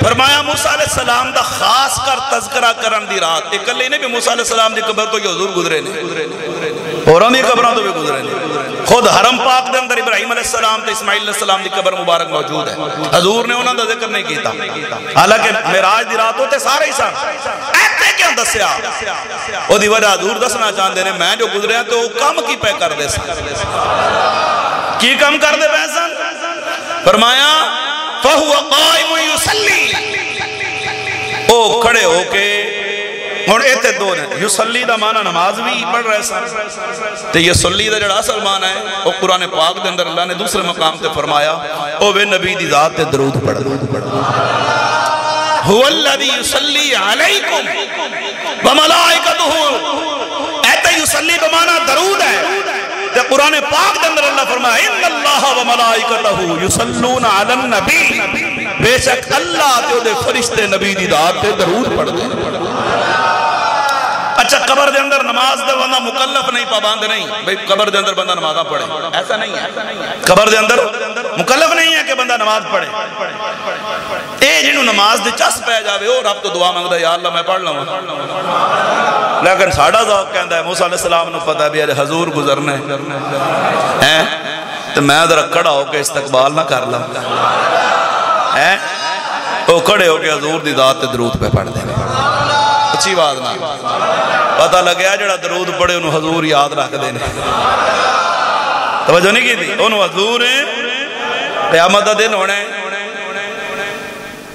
فرمایا موسیٰ علیہ السلام دا خاص کر تذکرہ کرن دی رات ایک کلے نے بھی موسیٰ علیہ السلام دی قبر تو یہ حضور گزرے نے اور ہم یہ قبران تو بھی گزرے نے خود حرم پاک دے اندر ابراہیم علیہ السلام تے اسماعیل علیہ السلام دی قبر مبارک موجود ہے حضور نے انہوں دا ذکر نہیں کیتا حالانکہ معراج دی رات ہوتے سارے ہی سان ایتے کیوں دسیا او دی وجہ حضور دسنا چاہتے ہیں میں جو گزرے ہیں تو کم کی پہ کر دے سن کی کم کر دے پہ سن فرمایا فَهُوَ قَائِمٌ يُسَلِّي او کھڑے ہو کے اور ایتے دو نے یسلی دا معنی نماز بھی پڑھ رہے سن تو یہ سلی دا جڑا اصل معنی ہے وہ قرآن پاک دے اندر اللہ نے دوسرے مقام تے فرمایا او بے نبی دی ذات تے درود پڑھ هُوَ الَّذِي يُسَلِّي عَلَيْكُمْ وَمَلَائِكَتُهُ ایتے یسلی بمعنی درود ہے تے قرآن پاک دے اندر اللہ فرمایا ان اللہ وملائکتہ یصلون علی النبی بے شک اللہ تے دے فرشتے نبی دی ذات تے درود پڑھتے ہیں اچھا قبر دے اندر نماز دے بندہ مکلف نہیں پابند نہیں بھئی قبر دے اندر بندہ نمازاں پڑھے ایسا نہیں ہے قبر دے اندر مکلف نہیں ہے کہ بندہ نماز پڑھے اے جنہوں نماز دے چس پہ جاوے او رب تو دعا مانگدا یا اللہ میں پڑھ لوں لیکن ساڑھا ذوق کہندا ہے موسیٰ علیہ السلام نے پتہ بھی ہے حضور گزرنے ہیں تو میں ذرا کھڑا ہو کے استقبال نہ کر لوں ہیں وہ کھڑے ہو کے حضور دی ذات تے درود پہ پڑھ دیں اچھی بات نہ پتہ لگیا جڑا درود پڑھے انہوں حضور یاد رکھ دینے توجہ نہیں کی تھی انہوں حضور قیامت دا دن ہونے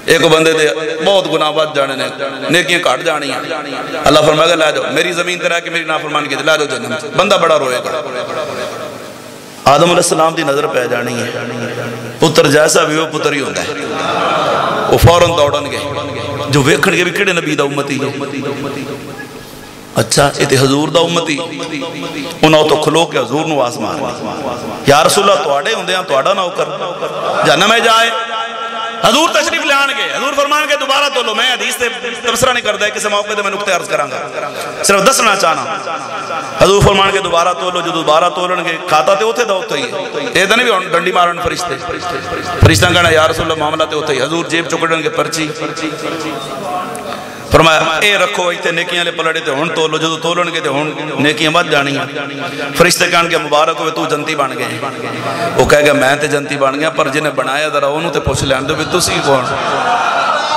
ایک بندے دے بہت گناہ بات جانے نے نیکیاں کاٹ جانی ہیں اللہ فرمائے گا لے جاؤ میری زمین ترہ کہ میری نافرمانی کی تھی لے جاؤ جنم بندہ بڑا روئے گا آدم علیہ السلام دی نظر پہ جانی ہے پتر جیسا بھی وہ پتر ہی ہوتا ہے وہ فوراں دوڑن گئے جو ویکھن کے بھی کڑے نبی دا امتی ہے اچھا یہ حضور دا امتی انہوں تو کھلو کے حضور نو آسمان یا رسول اللہ توڑے ہوندے ہیں توڑا نہ ہو کر جہنم میں جائے حضور تشریف لے آن گئے حضور فرمان کے دوبارہ تو لو میں حدیث سے تبصرہ نہیں کر دے کسی موقع دے میں نکتے عرض کروں گا صرف دسنا چاہنا حضور فرمان کے دوبارہ تو لو جو دوبارہ تو لنگے کھاتا تے ہوتے دا ہوتا ہی ہے ایدہ نہیں بھی ڈنڈی مارن فرشتے فرشتہ کہنا یا رسول اللہ معاملہ تے ہوتا ہی حضور جیب چکڑن کے پرچی فرمایا اے رکھو ایتے نیکیاں لے پلڑے تے ہون تولو جو تولن کے تے ہون نیکیاں بات جانی ہیں فرشتے کہن کے مبارک ہوئے تو جنتی بن گئے وہ کہے گا میں تے جنتی بن گیا پر جنہیں بنایا ذرا انہوں تے پوچھ لے اندو بھی تو سی کون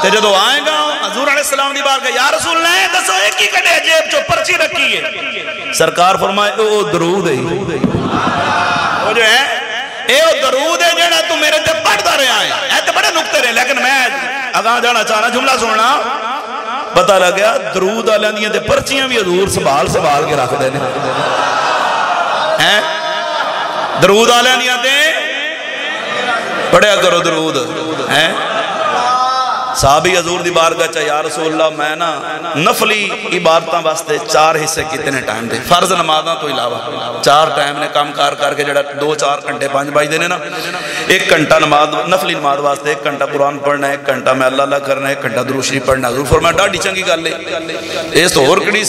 تے جدو آئیں گا حضور علیہ السلام دی بار کہ یا رسول اللہ دسو ایک ہی کٹے جیب جو پرچی رکھی ہے سرکار فرمائے او درود ہے وہ جو ہے اے او درود ہے جنہ تو میرے تے پڑھتا رہے آئے ایتے بڑے نکتے رہے لیکن میں اگاں جانا چاہنا جملہ سننا پتہ لگیا درود آلیاں دیاں تے پرچیاں بھی حضور سنبھال کے رکھ دینے درود آلیاں دیاں تے پڑھیا کرو درود صحابی حضور دی بارگاہ چاہ یا رسول اللہ میں نا نفلی عبادتاں واسطے 4 حصے کتنے ٹائم دے فرض نمازاں تو علاوہ 4 ٹائم نے کام کر کے جڑا 2-4 گھنٹے 5 بائی دینے نا 1 گھنٹہ نماز نفلی نماز واسطے 1 گھنٹہ قرآن پڑھنا ہے 1 گھنٹہ میں اللہ اللہ کرنا ہے 1 گھنٹہ درود شریف پڑھنا حضور فرمایا ڈاڈی چنگی گل ہے اس تو اور کڑی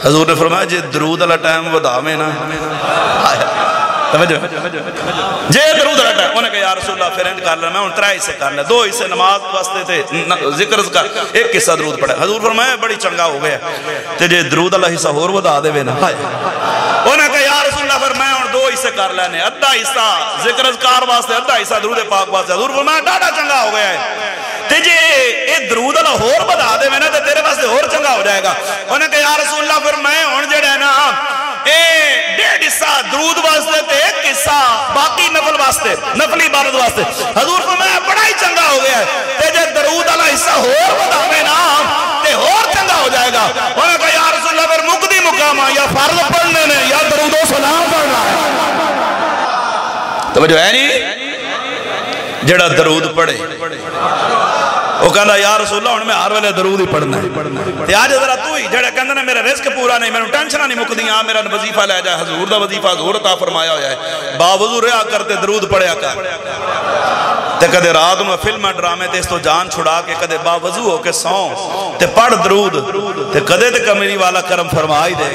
حضور نے فرمایا جے درود والا ٹائم ودا میں نا توجہ جے درود رہتا ہے انہیں کہا یا رسول اللہ پھر انت کر لیں میں ان 3 حصے کر لیں 2 حصے نماز واسطے تھے ذکر کا 1 حصہ درود پڑھے حضور فرمایا بڑی چنگا ہو گیا تے جے درود اللہ حصہ اور ودا دے وے نا انہیں کہا یا رسول اللہ پھر میں ان 2 حصے کر لینے ادھا حصہ ذکر اذکار واسطے ادھا حصہ درود پاک واسطے حضور فرمایا ڈاڈا چنگا ہو گیا ہے تے جے اے درود اللہ اور ودا دے وے نا تے تیرے واسطے اور چنگا ہو جائے گا انہیں کہا یا رسول اللہ پھر میں ان جڑے نا اے 1.5 حصہ درود واسطے تے 1 حصہ باقی نفل واسطے نفلی عبادت واسطے حضور فرمایا بڑا ہی چنگا ہو گیا ہے تے جے درود والا حصہ اور وداوے نا تے اور چنگا ہو جائے گا انہوں نے کہا یا رسول اللہ پھر مقدی مقام یا فرض پڑھنے نے یا درود و سلام پڑھنا ہے توجہ ہے نہیں جڑا درود پڑھے وہ کہنا یا رسول اللہ انہیں میں ہر ویلے درود ہی پڑھنا ہے تے آج ذرا تو ہی جڑے کہندے نے میرا رزق پورا نہیں میں نے ٹینشنہ نہیں مکدیاں میرا وظیفہ لے جائے حضور دا وظیفہ حضور عطا فرمایا ہویا ہے باوضو رہا کرتے درود پڑھیا کر تے کدے رات میں فلم ڈرامے تے اس تو جان چھڑا کے کدے باوضو ہو کے سوں تے پڑھ درود تے کدے تے کمیری والا کرم فرمائی دے